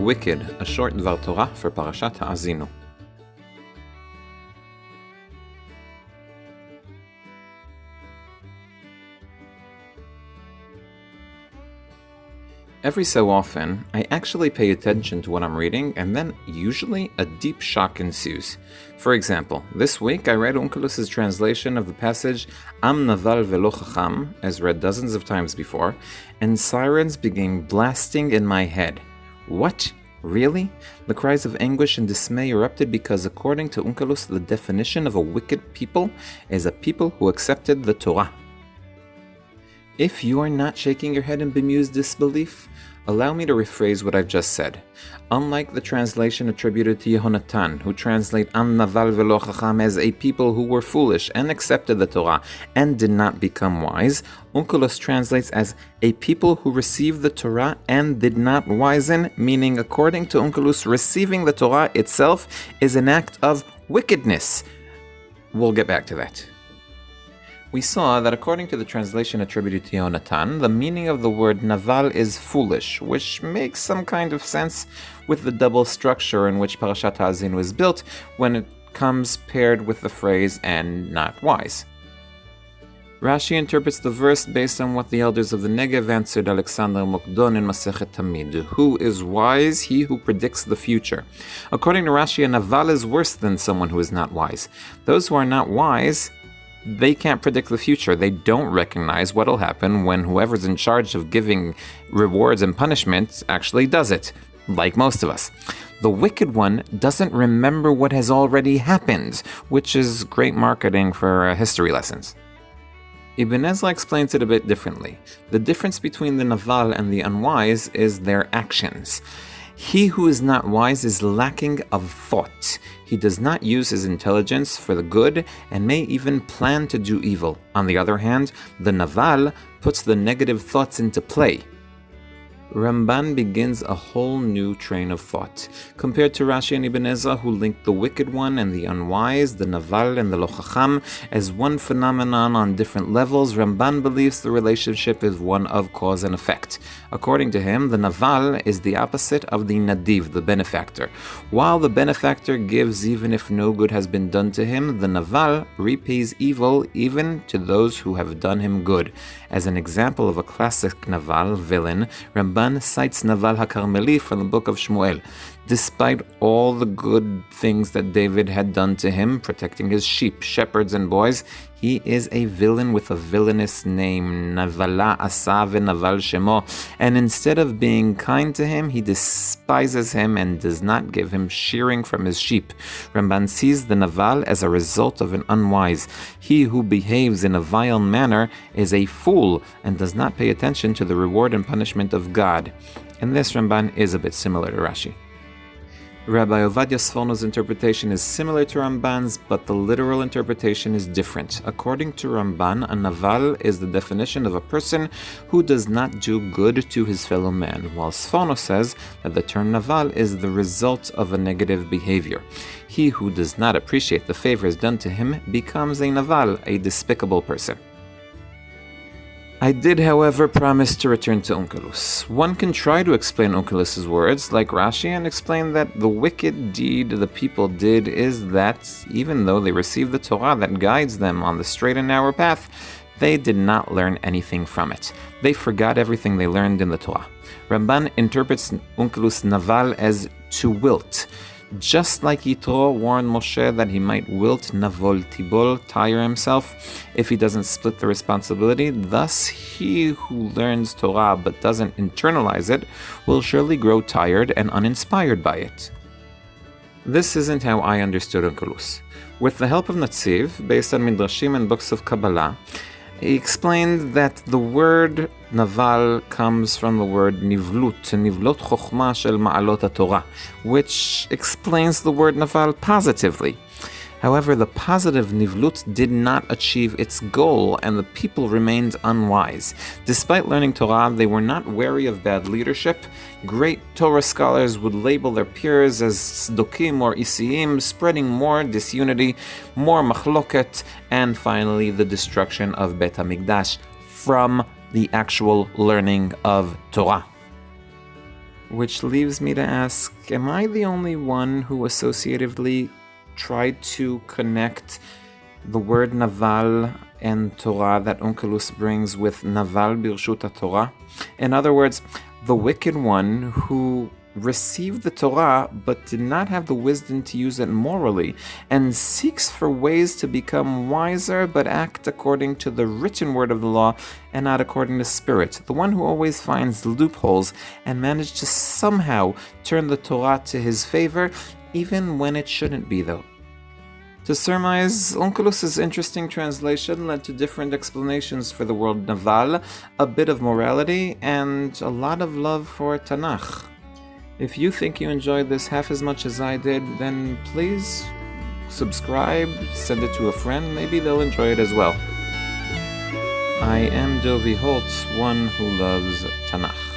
Wicked, a short Dvar Torah for Parashat Haazinu. Every so often, I actually pay attention to what I'm reading, and then usually a deep shock ensues. For example, this week I read Unkelus' translation of the passage Am naval velo chacham, as read dozens of times before, and sirens began blasting in my head. What? Really? The cries of anguish and dismay erupted because according to Unkelus, the definition of a wicked people is a people who accepted the Torah. If you are not shaking your head in bemused disbelief, allow me to rephrase what I've just said. Unlike the translation attributed to Yehonatan, who translate Am naval velo chacham as a people who were foolish and accepted the Torah and did not become wise, Unkelus translates as a people who received the Torah and did not wisen, meaning according to Unkelus, receiving the Torah itself is an act of wickedness. We'll get back to that. We saw that according to the translation attributed to Yehonatan, the meaning of the word naval is foolish, which makes some kind of sense with the double structure in which Parashat Haazinu is built when it comes paired with the phrase and not wise. Rashi interprets the verse based on what the elders of the Negev answered Alexander Mokdon in Masechet Tamid. Who is wise? He who predicts the future. According to Rashi, a naval is worse than someone who is not wise. Those who are not wise, they can't predict the future. They don't recognize what'll happen when whoever's in charge of giving rewards and punishments actually does it, like most of us. The wicked one doesn't remember what has already happened, which is great marketing for history lessons. Ibn Ezra explains it a bit differently. The difference between the naval and the unwise is their actions. He who is not wise is lacking of thought. He does not use his intelligence for the good and may even plan to do evil. On the other hand, the naval puts the negative thoughts into play. Ramban begins a whole new train of thought. Compared to Rashi and Ibn Ezra, who linked the wicked one and the unwise, the naval and the lo chacham, as one phenomenon on different levels, Ramban believes the relationship is one of cause and effect. According to him, the naval is the opposite of the nadiv, the benefactor. While the benefactor gives even if no good has been done to him, the naval repays evil even to those who have done him good. As an example of a classic naval villain, Ramban cites Naval HaKarmeli from the book of Shmuel. Despite all the good things that David had done to him, protecting his sheep, shepherds, and boys, he is a villain with a villainous name, Navala Asav Naval Shemo, and instead of being kind to him, he despises him and does not give him shearing from his sheep. Ramban sees the Naval as a result of an unwise. He who behaves in a vile manner is a fool and does not pay attention to the reward and punishment of God. And this Ramban is a bit similar to Rashi. Rabbi Ovadia Sforno's interpretation is similar to Ramban's, but the literal interpretation is different. According to Ramban, a naval is the definition of a person who does not do good to his fellow man, while Sforno says that the term naval is the result of a negative behavior. He who does not appreciate the favors done to him becomes a naval, a despicable person. I did, however, promise to return to Unkelus. One can try to explain Unkelus' words, like Rashi, and explain that the wicked deed the people did is that, even though they received the Torah that guides them on the straight and narrow path, they did not learn anything from it. They forgot everything they learned in the Torah. Ramban interprets Unkelus naval as to wilt. Just like Yitro warned Moshe that he might wilt navol tibol, tire himself, if he doesn't split the responsibility, thus he who learns Torah but doesn't internalize it will surely grow tired and uninspired by it. This isn't how I understood Unkelus. With the help of Netziv, based on Midrashim and books of Kabbalah, he explained that the word naval comes from the word nivlut chokhmah shel ma'alot HaTorah, which explains the word naval positively. However, the positive nivlut did not achieve its goal, and the people remained unwise. Despite learning Torah, they were not wary of bad leadership. Great Torah scholars would label their peers as tzdokim or isiyim, spreading more disunity, more machloket, and finally the destruction of Bet HaMikdash from the actual learning of Torah. Which leaves me to ask, am I the only one who associatively tried to connect the word naval and Torah that Unkelus brings with naval birshut Torah? In other words, the wicked one who received the Torah but did not have the wisdom to use it morally, and seeks for ways to become wiser but act according to the written word of the law and not according to spirit. The one who always finds loopholes and manages to somehow turn the Torah to his favor, even when it shouldn't be though. To surmise, Unkelus's interesting translation led to different explanations for the word naval, a bit of morality, and a lot of love for Tanakh. If you think you enjoyed this half as much as I did, then please subscribe, send it to a friend, maybe they'll enjoy it as well. I am Dovi Holtz, one who loves Tanakh.